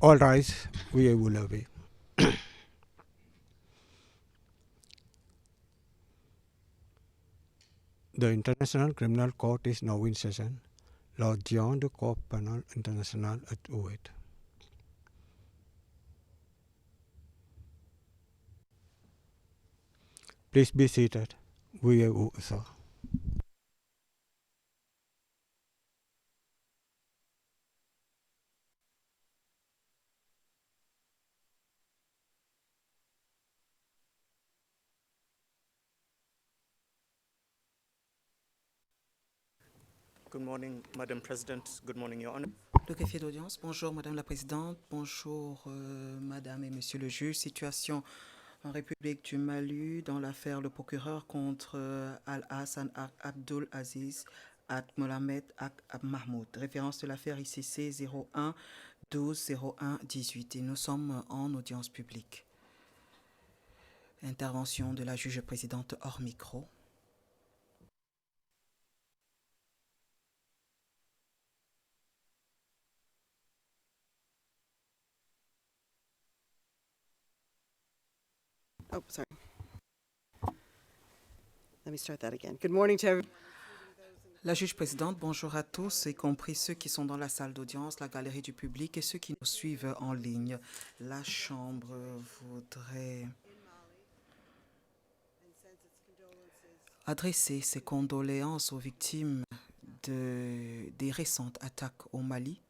All rise, veuillez vous lever. The International Criminal Court is now in session. L'audience de Cour pénale internationale est ouverte. Please be seated. Veuillez vous asseoir. Good morning, Madam President. Good morning, Your Honor. Le greffier d'audience, bonjour Madame la Présidente, bonjour Madame et Monsieur le juge. Situation en République du Mali dans l'affaire le procureur contre Al-Hassan Abdul Aziz Ad Mohamed Ad Mahmoud. Référence de l'affaire ICC 01 12 01 18. Et nous sommes en audience publique. Intervention de la juge présidente hors micro. Oh, sorry. Let me start that again. Good morning to everyone. La juge présidente, bonjour à tous, y compris ceux qui sont dans la salle d'audience, la galerie du public et ceux qui nous suivent en ligne. La Chambre voudrait adresser ses condoléances aux victimes des récentes attaques au Mali.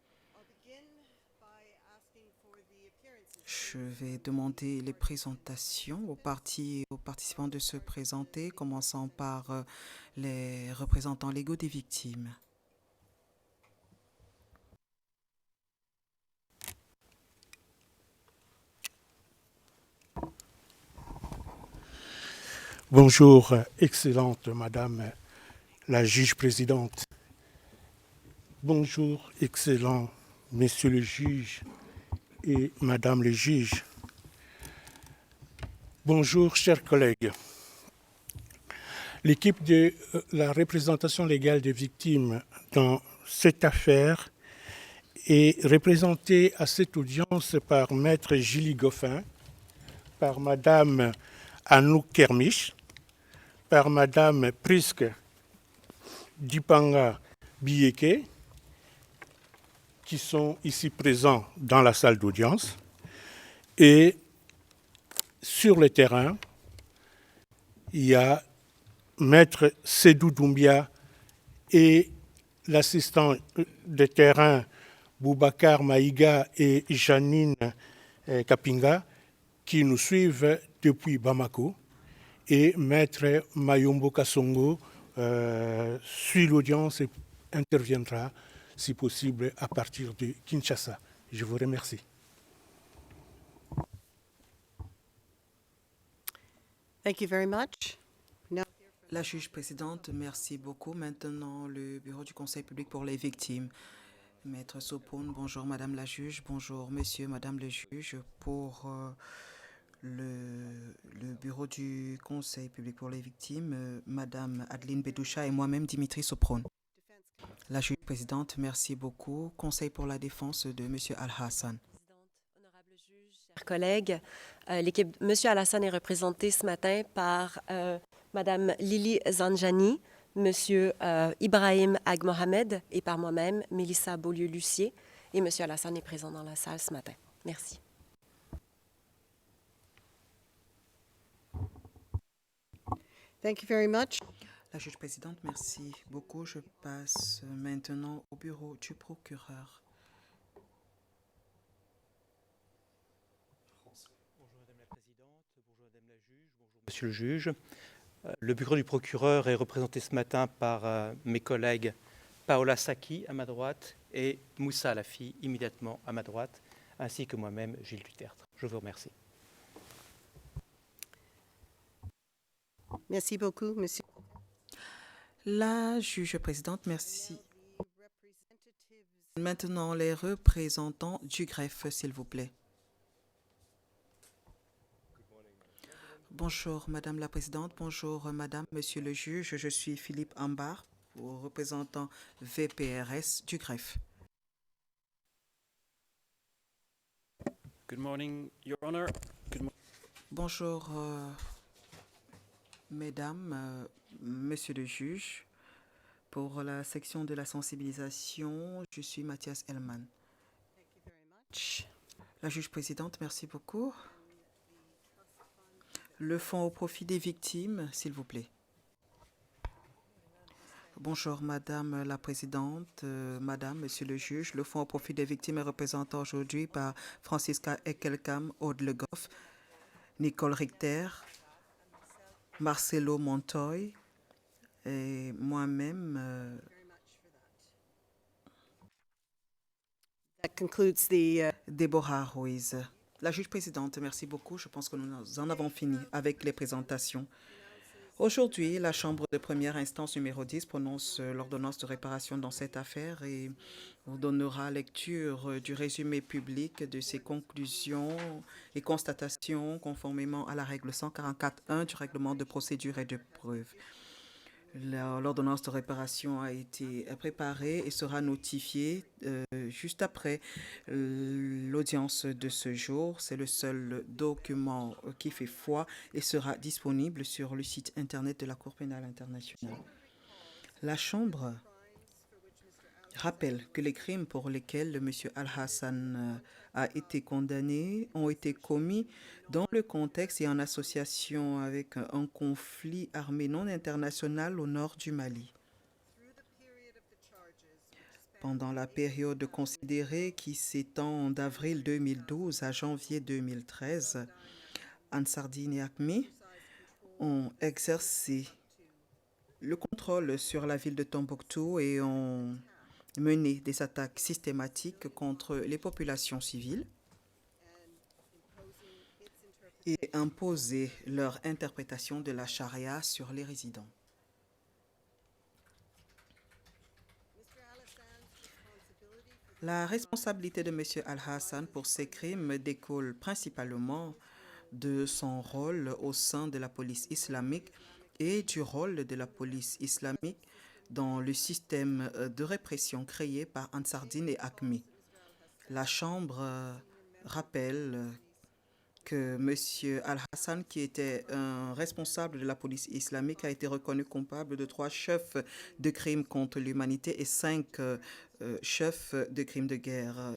Je vais demander les présentations aux participants de se présenter, commençant par les représentants légaux des victimes. Bonjour, excellente Madame la juge présidente. Bonjour, excellent Monsieur le juge et Madame le juge. Bonjour, chers collègues. L'équipe de la représentation légale des victimes dans cette affaire est représentée à cette audience par Maître Gilly Goffin, par Madame Anouk Kermiche, par Madame Priske Dipanga Biyeke, qui sont ici présents dans la salle d'audience. Et sur le terrain, il y a Maître Sédou Doumbia et l'assistant de terrain Boubacar Maïga et Janine Kapinga qui nous suivent depuis Bamako. Et Maître Mayombo Kassongo suit l'audience et interviendra, si possible, à partir de Kinshasa. Je vous remercie. Thank you very much. La juge présidente, merci beaucoup. Maintenant, le bureau du Conseil public pour les victimes. Maître Sopone, bonjour Madame la juge, bonjour Monsieur, Madame le juge. Pour le bureau du Conseil public pour les victimes, Madame Adeline Bedoucha et moi-même Dimitri Soprone. La juge présidente, merci beaucoup. Conseil pour la défense de Monsieur Al-Hassan. Honorable juge, chers collègues, l'équipe Monsieur Al-Hassan est représentée ce matin par Madame Lili Zanjani, Monsieur Ibrahim Ag Mohamed et par moi-même, Mélissa Beaulieu-Lucier. Et Monsieur Al-Hassan est présent dans la salle ce matin. Merci. Thank you very much. La juge présidente, merci beaucoup. Je passe maintenant au bureau du procureur. Bonjour Madame la Présidente, bonjour Madame la Juge, bonjour Monsieur le Juge. Le bureau du procureur est représenté ce matin par mes collègues Paola Saki à ma droite et Moussa Alafi immédiatement à ma droite, ainsi que moi-même Gilles Dutertre. Je vous remercie. Merci beaucoup, Monsieur. La juge présidente, merci. Maintenant, les représentants du greffe, s'il vous plaît. Bonjour, Madame la Présidente. Bonjour, Madame, Monsieur le juge. Je suis Philippe Ambar, représentant VPRS du greffe. Good morning, Your Honor. Bonjour, Mesdames, Monsieur le juge. Pour la section de la sensibilisation, je suis Mathias Hellman. La juge présidente, merci beaucoup. Le fonds au profit des victimes, s'il vous plaît. Bonjour, Madame la Présidente, Madame, Monsieur le juge. Le fonds au profit des victimes est représenté aujourd'hui par Francisca Ekelkam, Aude Le Goff, Nicole Richter, Marcelo Montoy et moi-même. That concludes the Déborah Ruiz. La juge présidente, merci beaucoup. Je pense que nous en avons fini avec les présentations. Aujourd'hui, la Chambre de première instance numéro 10 prononce l'ordonnance de réparation dans cette affaire et vous donnera lecture du résumé public de ses conclusions et constatations conformément à la règle 144.1 du règlement de procédure et de preuve. L'ordonnance de réparation a été préparée et sera notifiée juste après l'audience de ce jour. C'est le seul document qui fait foi et sera disponible sur le site Internet de la Cour pénale internationale. La Chambre rappelle que les crimes pour lesquels M. Al-Hassan a été condamné ont été commis dans le contexte et en association avec un conflit armé non international au nord du Mali. Pendant la période considérée qui s'étend d'avril 2012 à janvier 2013, Ansardine et AQMI ont exercé le contrôle sur la ville de Tombouctou et ont mené des attaques systématiques contre les populations civiles et imposé leur interprétation de la charia sur les résidents. La responsabilité de M. Al-Hassan pour ces crimes découle principalement de son rôle au sein de la police islamique et du rôle de la police islamique dans le système de répression créé par Ansardine et AQMI. La Chambre rappelle que M. Al-Hassan, qui était un responsable de la police islamique, a été reconnu coupable de 3 chefs de crimes contre l'humanité et 5 chefs de crimes de guerre,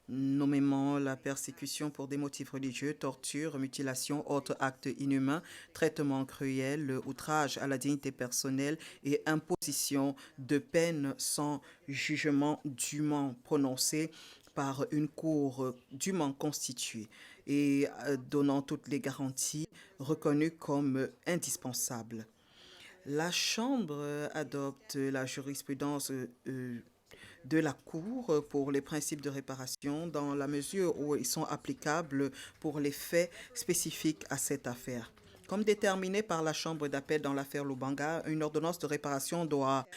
nommément la persécution pour des motifs religieux, torture, mutilation, autres actes inhumains, traitement cruel, outrage à la dignité personnelle et imposition de peines sans jugement dûment prononcé par une cour dûment constituée et donnant toutes les garanties reconnues comme indispensables. La Chambre adopte la jurisprudence de la Cour pour les principes de réparation dans la mesure où ils sont applicables pour les faits spécifiques à cette affaire. Comme déterminé par la Chambre d'appel dans l'affaire Lubanga, une ordonnance de réparation doit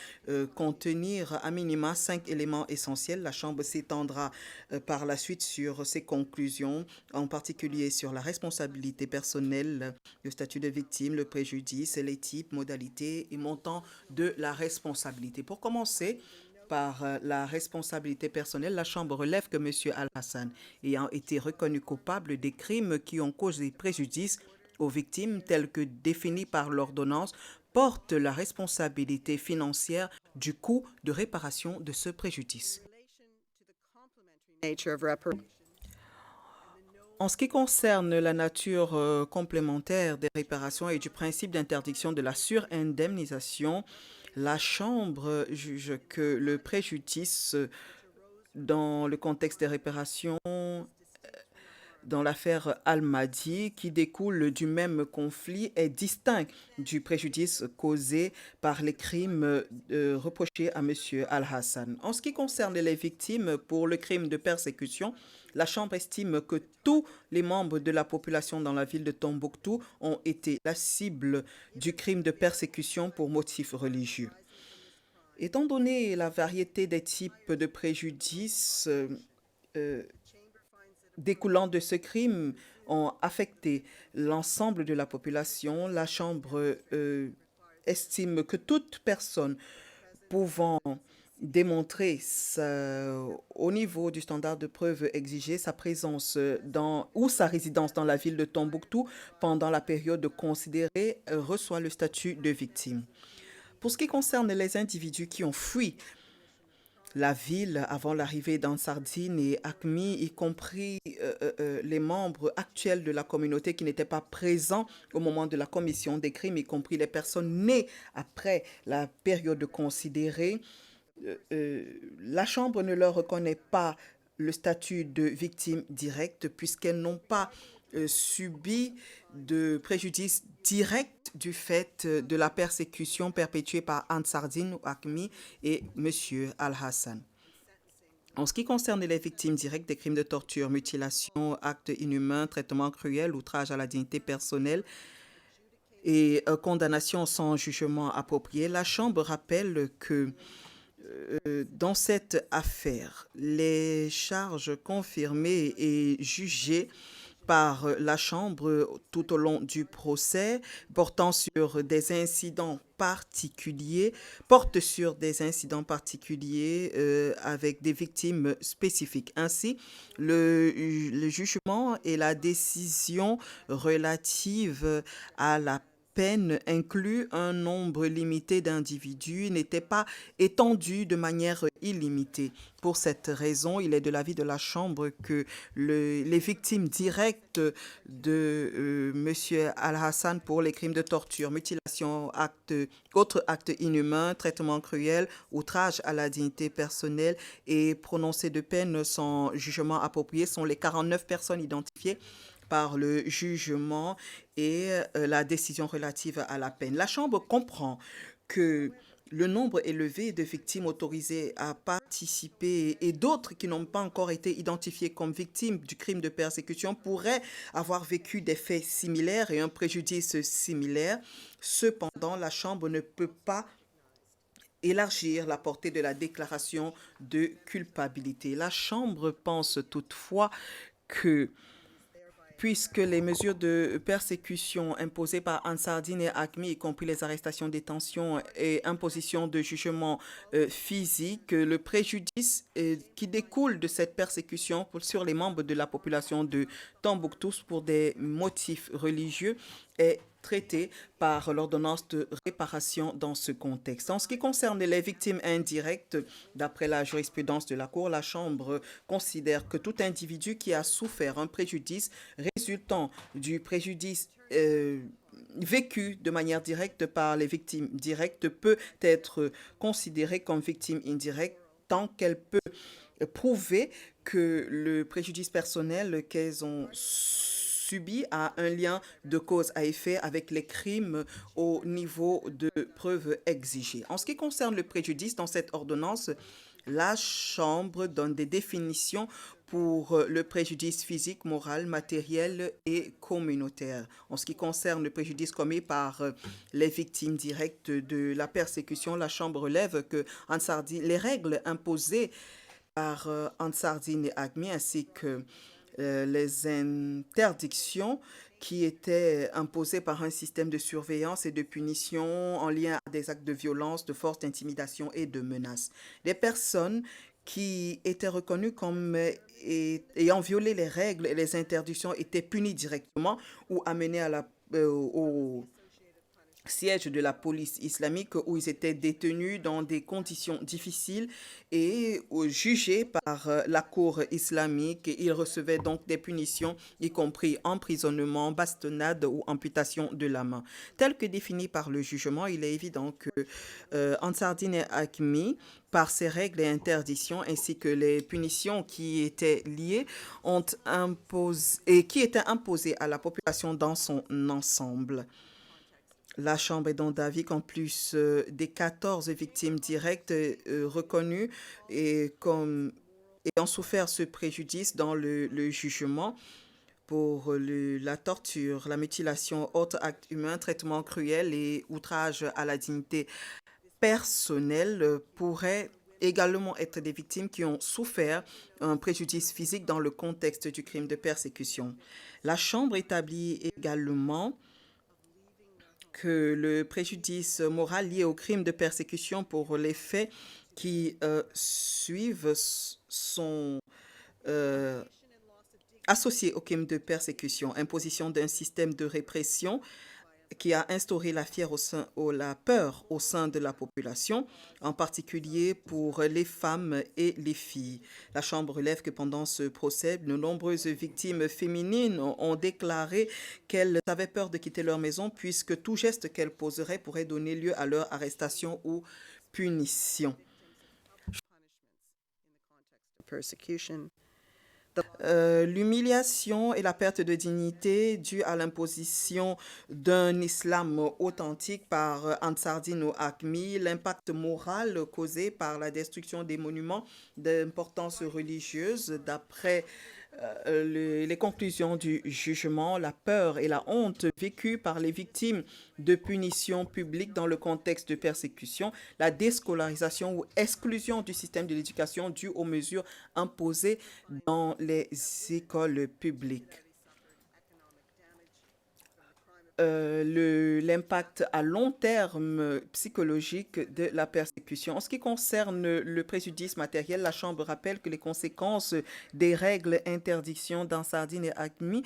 contenir à minima 5 éléments essentiels. La Chambre s'étendra par la suite sur ses conclusions, en particulier sur la responsabilité personnelle, le statut de victime, le préjudice, les types, modalités et montants de la responsabilité. Pour commencer, par la responsabilité personnelle, la Chambre relève que M. Al-Hassan, ayant été reconnu coupable des crimes qui ont causé préjudice aux victimes tels que définis par l'ordonnance, porte la responsabilité financière du coût de réparation de ce préjudice. En ce qui concerne la nature complémentaire des réparations et du principe d'interdiction de la surindemnisation, la Chambre juge que le préjudice dans le contexte des réparations dans l'affaire Al-Mahdi, qui découle du même conflit, est distinct du préjudice causé par les crimes reprochés à M. Al-Hassan. En ce qui concerne les victimes pour le crime de persécution, la Chambre estime que tous les membres de la population dans la ville de Tombouctou ont été la cible du crime de persécution pour motifs religieux. Étant donné la variété des types de préjudices découlant de ce crime ont affecté l'ensemble de la population, la Chambre estime que toute personne pouvant démontrer au niveau du standard de preuve exigé sa présence ou sa résidence dans la ville de Tombouctou pendant la période considérée reçoit le statut de victime. Pour ce qui concerne les individus qui ont fui la ville avant l'arrivée d'Ansardine et ACMI, y compris les membres actuels de la communauté qui n'étaient pas présents au moment de la commission des crimes, y compris les personnes nées après la période considérée, la Chambre ne leur reconnaît pas le statut de victime directe puisqu'elles n'ont pas subi de préjudice direct du fait de la persécution perpétuée par Ansardine ou ACMI et M. Al-Hassan. En ce qui concerne les victimes directes des crimes de torture, mutilation, actes inhumains, traitement cruel, outrage à la dignité personnelle et condamnation sans jugement approprié, la Chambre rappelle que dans cette affaire, les charges confirmées et jugées par la Chambre tout au long du procès portent sur des incidents particuliers avec des victimes spécifiques. Ainsi, le jugement et la décision relative à la peine inclut un nombre limité d'individus, n'était pas étendu de manière illimitée. Pour cette raison, il est de l'avis de la Chambre que les victimes directes de M. Al-Hassan pour les crimes de torture, mutilation, autres actes inhumains, traitement cruel, outrage à la dignité personnelle et prononcé de peine sans jugement approprié sont les 49 personnes identifiées par le jugement et la décision relative à la peine. La Chambre comprend que le nombre élevé de victimes autorisées à participer et d'autres qui n'ont pas encore été identifiées comme victimes du crime de persécution pourraient avoir vécu des faits similaires et un préjudice similaire. Cependant, la Chambre ne peut pas élargir la portée de la déclaration de culpabilité. La Chambre pense toutefois que puisque les mesures de persécution imposées par Ansardine et ACMI, y compris les arrestations, détentions et imposition de jugements physiques, le préjudice qui découle de cette persécution sur les membres de la population de Tombouctou pour des motifs religieux est traité par l'ordonnance de réparation dans ce contexte. En ce qui concerne les victimes indirectes, d'après la jurisprudence de la Cour, la Chambre considère que tout individu qui a souffert un préjudice résultant du préjudice vécu de manière directe par les victimes directes peut être considéré comme victime indirecte tant qu'elle peut prouver que le préjudice personnel qu'elles ont subi a un lien de cause à effet avec les crimes au niveau de preuves exigées. En ce qui concerne le préjudice, dans cette ordonnance, la Chambre donne des définitions pour le préjudice physique, moral, matériel et communautaire. En ce qui concerne le préjudice commis par les victimes directes de la persécution, la Chambre relève que les règles imposées par Ansardine et ACMI ainsi que les interdictions qui étaient imposées par un système de surveillance et de punition en lien à des actes de violence, de force, d'intimidation et de menaces. Les personnes qui étaient reconnues comme ayant violé les règles et les interdictions étaient punies directement ou amenées au siège de la police islamique où ils étaient détenus dans des conditions difficiles et jugés par la cour islamique. Ils recevaient donc des punitions, y compris emprisonnement, bastonnade ou amputation de la main. Tel que défini par le jugement, il est évident que Ansardine et ACMI, par ces règles et interdictions, ainsi que les punitions qui étaient liées, qui étaient imposées à la population dans son ensemble. La Chambre est donc d'avis qu'en plus des 14 victimes directes reconnues comme ayant souffert ce préjudice dans le jugement pour la torture, la mutilation, autres actes humains, traitement cruel et outrage à la dignité personnelle pourraient également être des victimes qui ont souffert un préjudice physique dans le contexte du crime de persécution. La Chambre établit également que le préjudice moral lié au crime de persécution pour les faits qui suivent sont associés au crime de persécution, imposition d'un système de répression qui a instauré la peur au sein de la population, en particulier pour les femmes et les filles. La Chambre relève que pendant ce procès, de nombreuses victimes féminines ont déclaré qu'elles avaient peur de quitter leur maison puisque tout geste qu'elles poseraient pourrait donner lieu à leur arrestation ou punition. Persecution. L'humiliation et la perte de dignité due à l'imposition d'un islam authentique par Ansardine Hakmi, l'impact moral causé par la destruction des monuments d'importance religieuse d'après les conclusions du jugement, la peur et la honte vécues par les victimes de punitions publiques dans le contexte de persécution, la déscolarisation ou exclusion du système de l'éducation due aux mesures imposées dans les écoles publiques. L'impact à long terme psychologique de la persécution. En ce qui concerne le préjudice matériel, la Chambre rappelle que les conséquences des règles interdiction d'Ansardine et Hakmi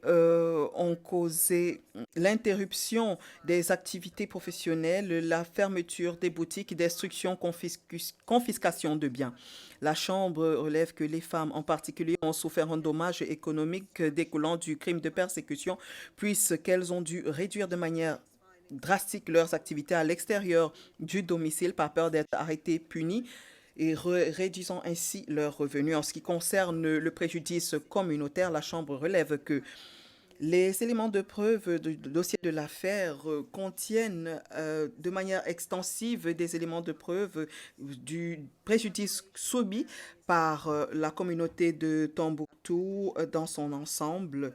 ont causé l'interruption des activités professionnelles, la fermeture des boutiques, destruction, confiscation de biens. La Chambre relève que les femmes en particulier ont souffert un dommage économique découlant du crime de persécution puisqu'elles ont dû réduire de manière drastique leurs activités à l'extérieur du domicile par peur d'être arrêtées, punies et réduisant ainsi leurs revenus. En ce qui concerne le préjudice communautaire, la Chambre relève que les éléments de preuve du dossier de l'affaire contiennent de manière extensive des éléments de preuve du préjudice subi par la communauté de Tombouctou dans son ensemble.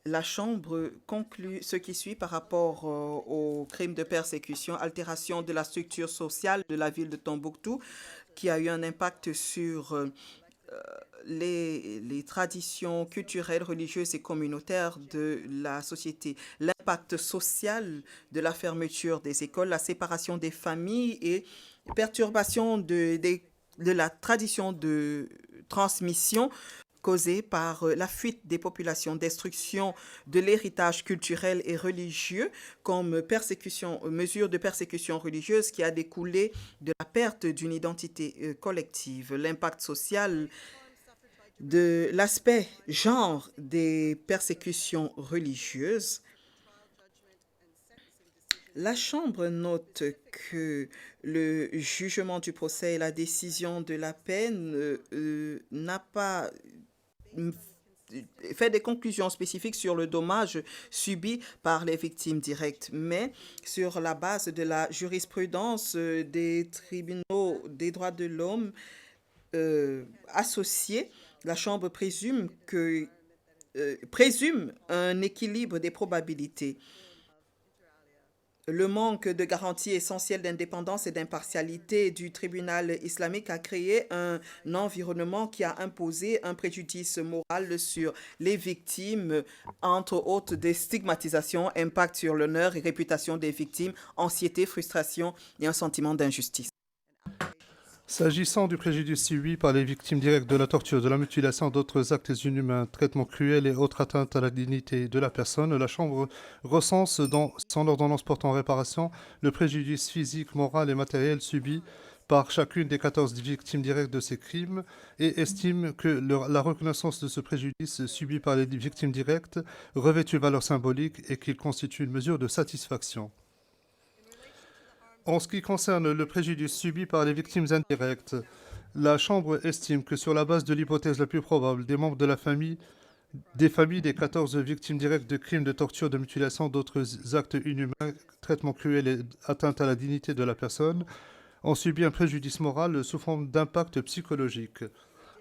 La Chambre conclut ce qui suit par rapport au crime de persécution, altération de la structure sociale de la ville de Tombouctou, qui a eu un impact sur les traditions culturelles, religieuses et communautaires de la société, l'impact social de la fermeture des écoles, la séparation des familles et perturbation de la tradition de transmission causée par la fuite des populations, destruction de l'héritage culturel et religieux comme mesure de persécution religieuse qui a découlé de la perte d'une identité collective, l'impact social de l'aspect genre des persécutions religieuses. La Chambre note que le jugement du procès et la décision de la peine n'a pas fait des conclusions spécifiques sur le dommage subi par les victimes directes, mais sur la base de la jurisprudence des tribunaux des droits de l'homme associés, la Chambre présume un équilibre des probabilités. Le manque de garantie essentielle d'indépendance et d'impartialité du tribunal islamique a créé un environnement qui a imposé un préjudice moral sur les victimes, entre autres des stigmatisations, impact sur l'honneur et réputation des victimes, anxiété, frustration et un sentiment d'injustice. S'agissant du préjudice subi par les victimes directes de la torture, de la mutilation, d'autres actes inhumains, traitements cruels et autres atteintes à la dignité de la personne, la Chambre recense dans son ordonnance portant réparation le préjudice physique, moral et matériel subi par chacune des 14 victimes directes de ces crimes et estime que la reconnaissance de ce préjudice subi par les victimes directes revêt une valeur symbolique et qu'il constitue une mesure de satisfaction. En ce qui concerne le préjudice subi par les victimes indirectes, la Chambre estime que sur la base de l'hypothèse la plus probable, des membres de la famille, des familles des 14 victimes directes de crimes de torture, de mutilation, d'autres actes inhumains, traitements cruels et atteintes à la dignité de la personne, ont subi un préjudice moral sous forme d'impact psychologique.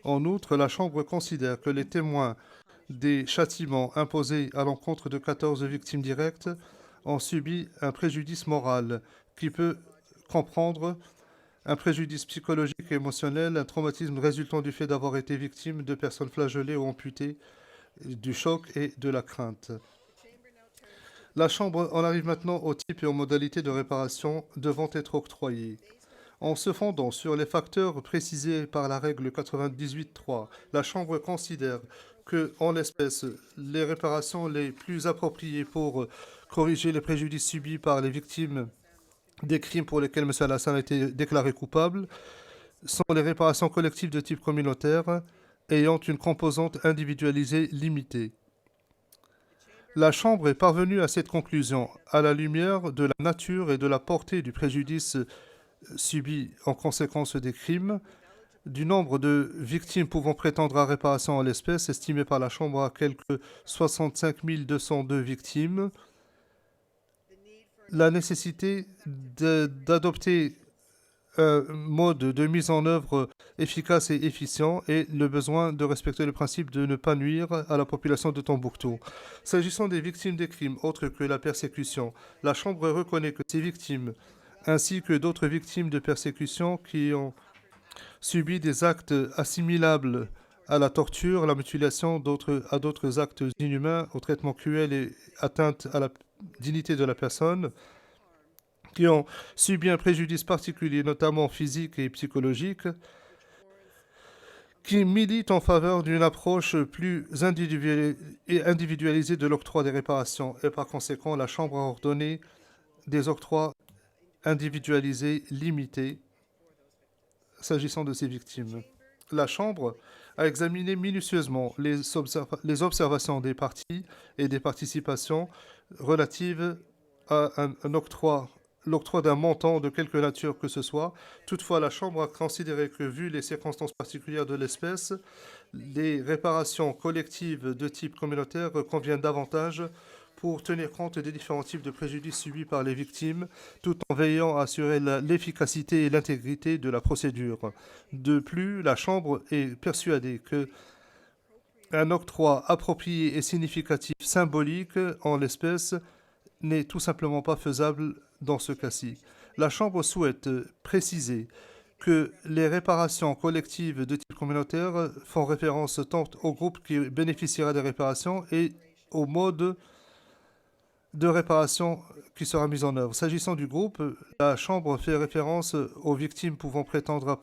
En outre, la Chambre considère que les témoins des châtiments imposés à l'encontre de 14 victimes directes ont subi un préjudice moral qui peut comprendre un préjudice psychologique et émotionnel, un traumatisme résultant du fait d'avoir été victime de personnes flagellées ou amputées, du choc et de la crainte. La Chambre en arrive maintenant aux types et aux modalités de réparation devant être octroyées. En se fondant sur les facteurs précisés par la règle 98.3, la Chambre considère que, en l'espèce, les réparations les plus appropriées pour corriger les préjudices subis par les victimes des crimes pour lesquels M. Alassane a été déclaré coupable sont les réparations collectives de type communautaire ayant une composante individualisée limitée. La Chambre est parvenue à cette conclusion à la lumière de la nature et de la portée du préjudice subi en conséquence des crimes, du nombre de victimes pouvant prétendre à réparation en l'espèce, estimé par la Chambre à quelque 65 202 victimes, la nécessité d'adopter un mode de mise en œuvre efficace et efficient et le besoin de respecter le principe de ne pas nuire à la population de Tombouctou. S'agissant des victimes des crimes autres que la persécution, la Chambre reconnaît que ces victimes, ainsi que d'autres victimes de persécution qui ont subi des actes assimilables à la torture, la mutilation, à d'autres actes inhumains, au traitement cruel et atteinte à la dignité de la personne, qui ont subi un préjudice particulier, notamment physique et psychologique, qui militent en faveur d'une approche plus individualisée de l'octroi des réparations. Et par conséquent, la Chambre a ordonné des octrois individualisés limités s'agissant de ces victimes. La Chambre a examiné minutieusement les observations des parties et des participations relatives à l'octroi d'un montant de quelque nature que ce soit. Toutefois, la Chambre a considéré que, vu les circonstances particulières de l'espèce, les réparations collectives de type communautaire conviennent davantage pour tenir compte des différents types de préjudices subis par les victimes, tout en veillant à assurer l'efficacité et l'intégrité de la procédure. De plus, la Chambre est persuadée que un octroi approprié et significatif symbolique en l'espèce n'est tout simplement pas faisable dans ce cas-ci. La Chambre souhaite préciser que les réparations collectives de type communautaire font référence tant au groupe qui bénéficiera des réparations et au mode de réparation qui sera mise en œuvre. S'agissant du groupe, la Chambre fait référence aux victimes pouvant prétendre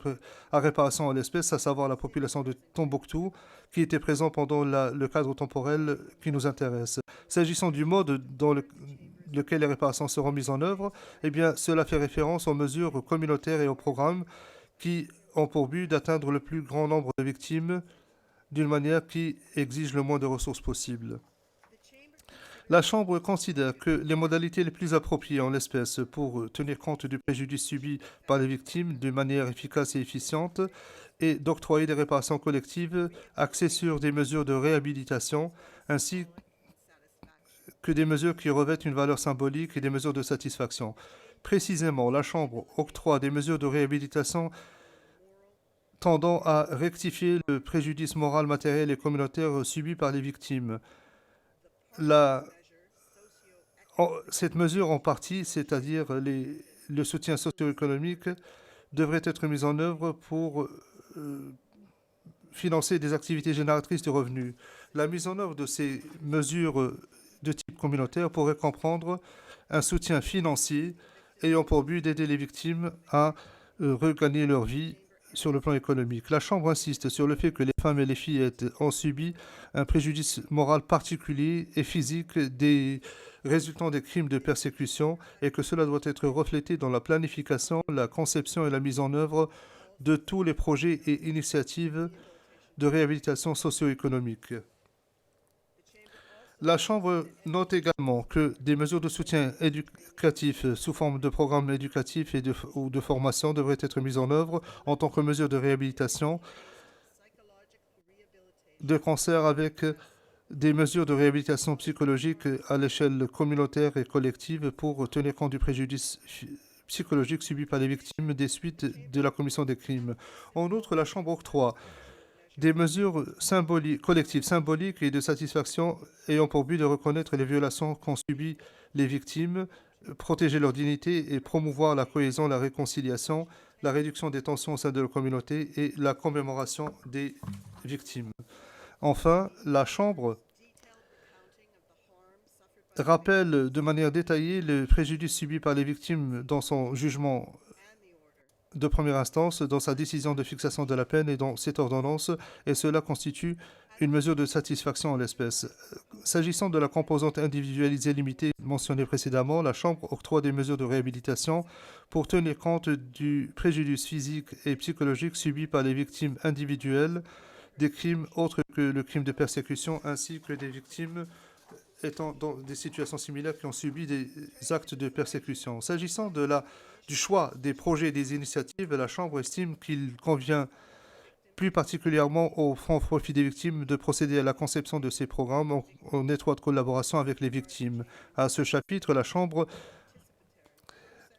à réparation en l'espèce, à savoir la population de Tombouctou, qui était présente pendant le cadre temporel qui nous intéresse. S'agissant du mode dans lequel les réparations seront mises en œuvre, eh bien, cela fait référence aux mesures communautaires et aux programmes qui ont pour but d'atteindre le plus grand nombre de victimes d'une manière qui exige le moins de ressources possible. La Chambre considère que les modalités les plus appropriées en l'espèce pour tenir compte du préjudice subi par les victimes de manière efficace et efficiente est d'octroyer des réparations collectives axées sur des mesures de réhabilitation ainsi que des mesures qui revêtent une valeur symbolique et des mesures de satisfaction. Précisément, la Chambre octroie des mesures de réhabilitation tendant à rectifier le préjudice moral, matériel et communautaire subi par les victimes. Cette mesure en partie, c'est-à-dire le soutien socio-économique, devrait être mise en œuvre pour financer des activités génératrices de revenus. La mise en œuvre de ces mesures de type communautaire pourrait comprendre un soutien financier ayant pour but d'aider les victimes à regagner leur vie sur le plan économique. La Chambre insiste sur le fait que les femmes et les fillettes ont subi un préjudice moral particulier et physique des résultant des crimes de persécution et que cela doit être reflété dans la planification, la conception et la mise en œuvre de tous les projets et initiatives de réhabilitation socio-économique. La Chambre note également que des mesures de soutien éducatif sous forme de programmes éducatifs ou de formation devraient être mises en œuvre en tant que mesures de réhabilitation de concert avec des mesures de réhabilitation psychologique à l'échelle communautaire et collective pour tenir compte du préjudice psychologique subi par les victimes des suites de la commission des crimes. En outre, la Chambre octroie des mesures collectives symboliques et de satisfaction ayant pour but de reconnaître les violations qu'ont subies les victimes, protéger leur dignité et promouvoir la cohésion, la réconciliation, la réduction des tensions au sein de la communauté et la commémoration des victimes. Enfin, la Chambre rappelle de manière détaillée le préjudice subi par les victimes dans son jugement de première instance dans sa décision de fixation de la peine et dans cette ordonnance, et cela constitue une mesure de satisfaction en l'espèce. S'agissant de la composante individualisée limitée mentionnée précédemment, la Chambre octroie des mesures de réhabilitation pour tenir compte du préjudice physique et psychologique subi par les victimes individuelles des crimes autres que le crime de persécution, ainsi que des victimes étant dans des situations similaires qui ont subi des actes de persécution. S'agissant du choix des projets et des initiatives, la Chambre estime qu'il convient plus particulièrement au Fonds profit des victimes de procéder à la conception de ces programmes en étroite collaboration avec les victimes. À ce chapitre, la Chambre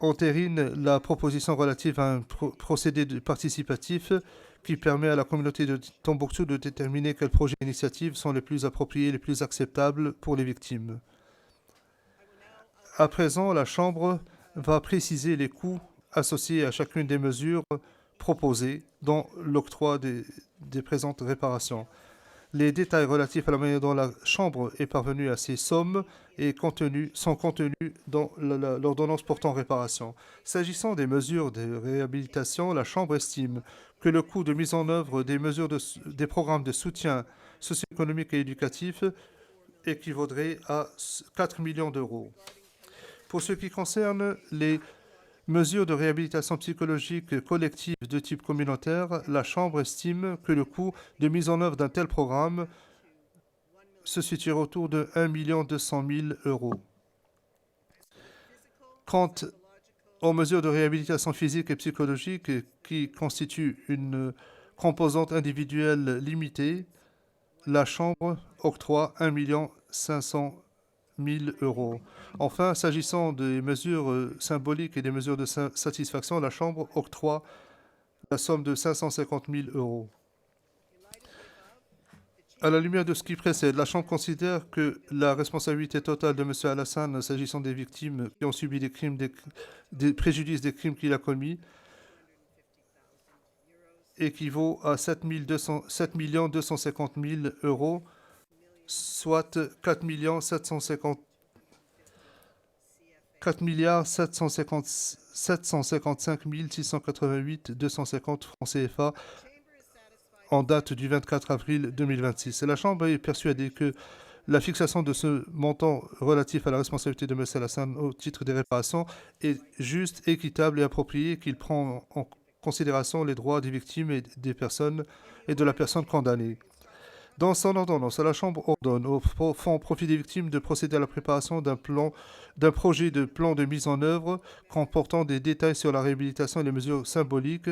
entérine la proposition relative à un procédé participatif qui permet à la communauté de Tombouctou de déterminer quels projets et initiatives sont les plus appropriés et les plus acceptables pour les victimes. À présent, la Chambre va préciser les coûts associés à chacune des mesures proposées dans l'octroi des présentes réparations. Les détails relatifs à la manière dont la Chambre est parvenue à ces sommes sont contenus dans l'ordonnance portant réparation. S'agissant des mesures de réhabilitation, la Chambre estime que le coût de mise en œuvre des programmes de soutien socio-économique et éducatif équivaudrait à 4 millions d'euros. Pour ce qui concerne les mesures de réhabilitation psychologique collective de type communautaire, la Chambre estime que le coût de mise en œuvre d'un tel programme se situerait autour de 1 200 000 euros. Quant aux mesures de réhabilitation physique et psychologique qui constituent une composante individuelle limitée, la Chambre octroie 1 500 000 euros. Enfin, s'agissant des mesures symboliques et des mesures de satisfaction, la Chambre octroie la somme de 550 000 euros. À la lumière de ce qui précède, la Chambre considère que la responsabilité totale de M. Alassane, s'agissant des victimes qui ont subi des crimes, des préjudices des crimes qu'il a commis, équivaut à 7 250 000 euros, soit 4 755 688 250 francs CFA en date du 24 avril 2026. La Chambre est persuadée que la fixation de ce montant relatif à la responsabilité de M. Alassane au titre des réparations est juste, équitable et appropriée, qu'il prend en considération les droits des victimes et des personnes et de la personne condamnée. Dans son ordonnance, la Chambre ordonne au Fonds profit des victimes de procéder à la préparation d'un projet de plan de mise en œuvre comportant des détails sur la réhabilitation et les mesures symboliques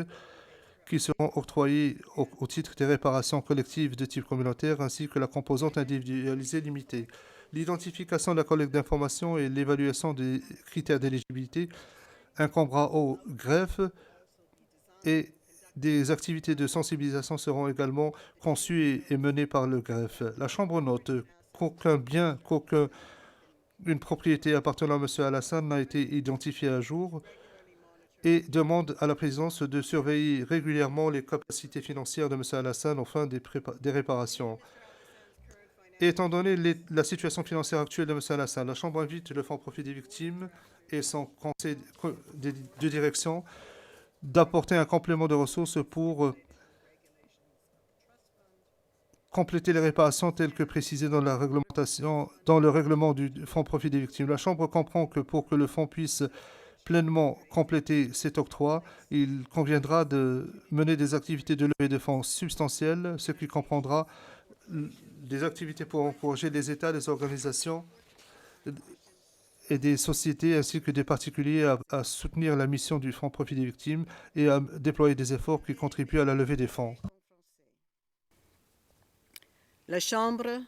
qui seront octroyées au titre des réparations collectives de type communautaire, ainsi que la composante individualisée limitée. L'identification de la collecte d'informations et l'évaluation des critères d'éligibilité incombera au greffe, et des activités de sensibilisation seront également conçues et menées par le greffe. La Chambre note qu'aucun bien, une propriété appartenant à M. Alassane n'a été identifiée à jour et demande à la présidence de surveiller régulièrement les capacités financières de M. Alassane aux fins des réparations. Étant donné la situation financière actuelle de M. Alassane, la Chambre invite le Fonds profit des victimes et son conseil de direction d'apporter un complément de ressources pour compléter les réparations telles que précisées dans la réglementation, dans le règlement du Fonds profit des victimes. La Chambre comprend que pour que le Fonds puisse pleinement compléter cet octroi, il conviendra de mener des activités de levée de fonds substantielles, ce qui comprendra des activités pour encourager les États, les organisations et des sociétés ainsi que des particuliers à soutenir la mission du Fonds profit des victimes et à déployer des efforts qui contribuent à la levée des fonds. La Chambre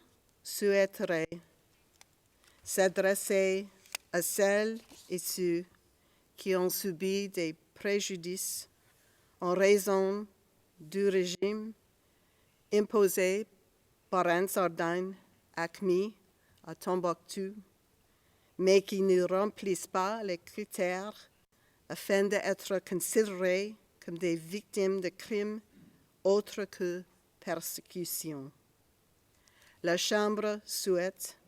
souhaiterait s'adresser à celles et ceux qui ont subi des préjudices en raison du régime imposé par un Sardaigne ACMI à Tombouctou, mais qui ne remplissent pas les critères afin d'être considérés comme des victimes de crimes autres que persécution. La Chambre souhaite,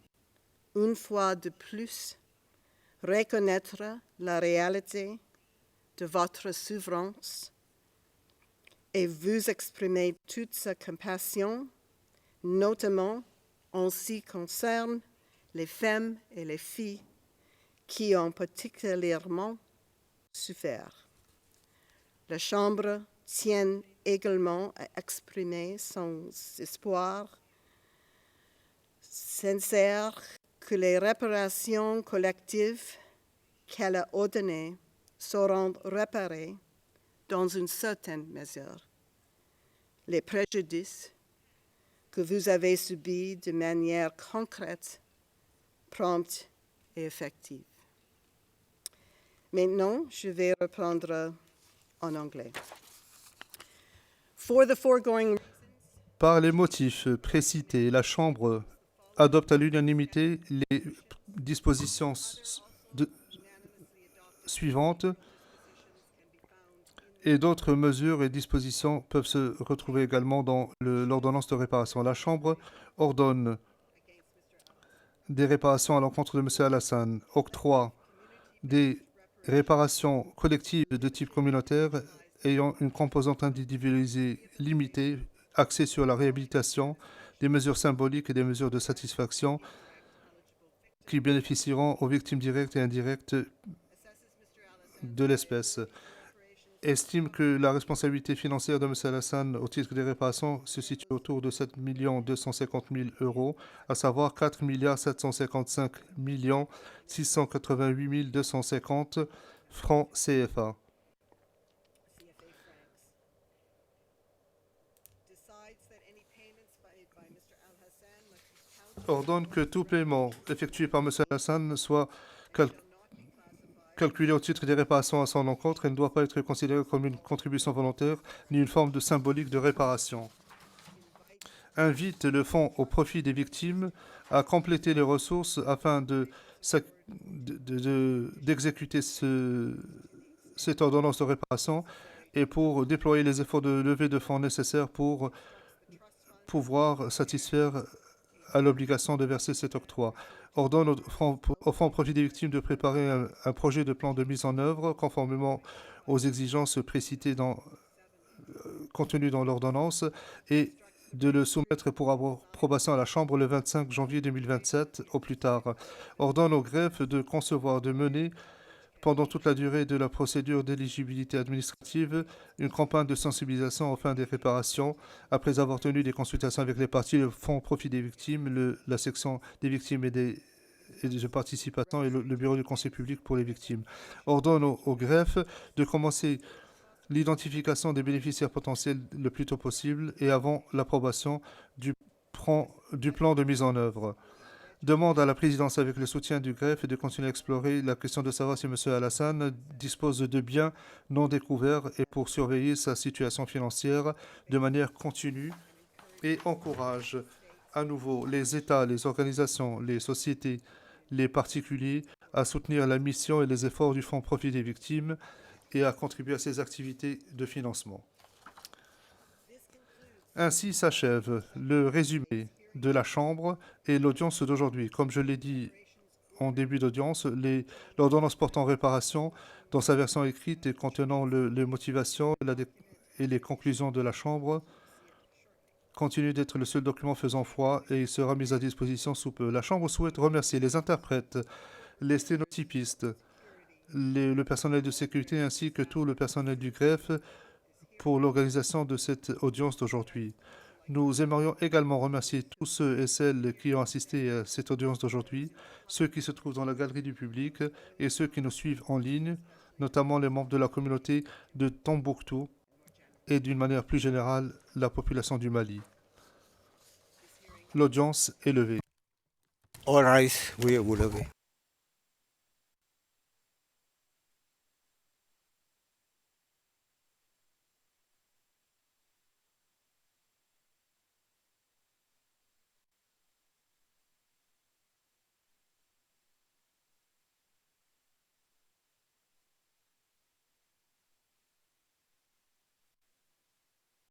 une fois de plus, reconnaître la réalité de votre souffrance et vous exprimer toute sa compassion, notamment en ce qui concerne les femmes et les filles qui ont particulièrement souffert. La Chambre tient également à exprimer son espoir sincère que les réparations collectives qu'elle a ordonnées seront réparées dans une certaine mesure. Les préjudices que vous avez subis de manière concrète, prompte et effective. Maintenant, je vais reprendre en anglais. For the foregoing Par les motifs précités, la Chambre adopte à l'unanimité les dispositions suivantes et d'autres mesures et dispositions peuvent se retrouver également dans l'ordonnance de réparation. La Chambre ordonne des réparations à l'encontre de M. Alassane, octroie des réparations collectives de type communautaire ayant une composante individualisée limitée, axée sur la réhabilitation, des mesures symboliques et des mesures de satisfaction qui bénéficieront aux victimes directes et indirectes de l'espèce. Estime que la responsabilité financière de M. Alassane au titre des réparations se situe autour de 7 250 000 euros, à savoir 4 755 688 250 francs CFA. Ordonne que tout paiement effectué par M. Alassane soit calculé au titre des réparations à son encontre et ne doit pas être considéré comme une contribution volontaire ni une forme de symbolique de réparation. Invite le fonds au profit des victimes à compléter les ressources afin d'exécuter cette ordonnance de réparation et pour déployer les efforts de levée de fonds nécessaires pour pouvoir satisfaire à l'obligation de verser cet octroi. Ordonne au fonds profit des victimes de préparer un projet de plan de mise en œuvre conformément aux exigences précitées contenues dans l'ordonnance et de le soumettre pour approbation à la Chambre le 25 janvier 2027 au plus tard. Ordonne au greffe de concevoir, de mener pendant toute la durée de la procédure d'éligibilité administrative une campagne de sensibilisation aux fins des réparations. Après avoir tenu des consultations avec les parties, le fonds profit des victimes, la section des victimes et de participation et le bureau du conseil public pour les victimes. Ordonne au greffe de commencer l'identification des bénéficiaires potentiels le plus tôt possible et avant l'approbation du plan de mise en œuvre. Demande à la présidence, avec le soutien du greffe, de continuer à explorer la question de savoir si M. Alassane dispose de biens non découverts et pour surveiller sa situation financière de manière continue et encourage à nouveau les États, les organisations, les sociétés, les particuliers à soutenir la mission et les efforts du Fonds Profit des Victimes et à contribuer à ses activités de financement. Ainsi s'achève le résumé de la Chambre et l'audience d'aujourd'hui. Comme je l'ai dit en début d'audience, l'ordonnance portant réparation, dans sa version écrite et contenant les motivations et les conclusions de la Chambre, continue d'être le seul document faisant foi et il sera mis à disposition sous peu. La Chambre souhaite remercier les interprètes, les sténotypistes, le personnel de sécurité ainsi que tout le personnel du greffe pour l'organisation de cette audience d'aujourd'hui. Nous aimerions également remercier tous ceux et celles qui ont assisté à cette audience d'aujourd'hui, ceux qui se trouvent dans la galerie du public et ceux qui nous suivent en ligne, notamment les membres de la communauté de Tombouctou et d'une manière plus générale la population du Mali. L'audience est levée. All rise, veuillez vous lever.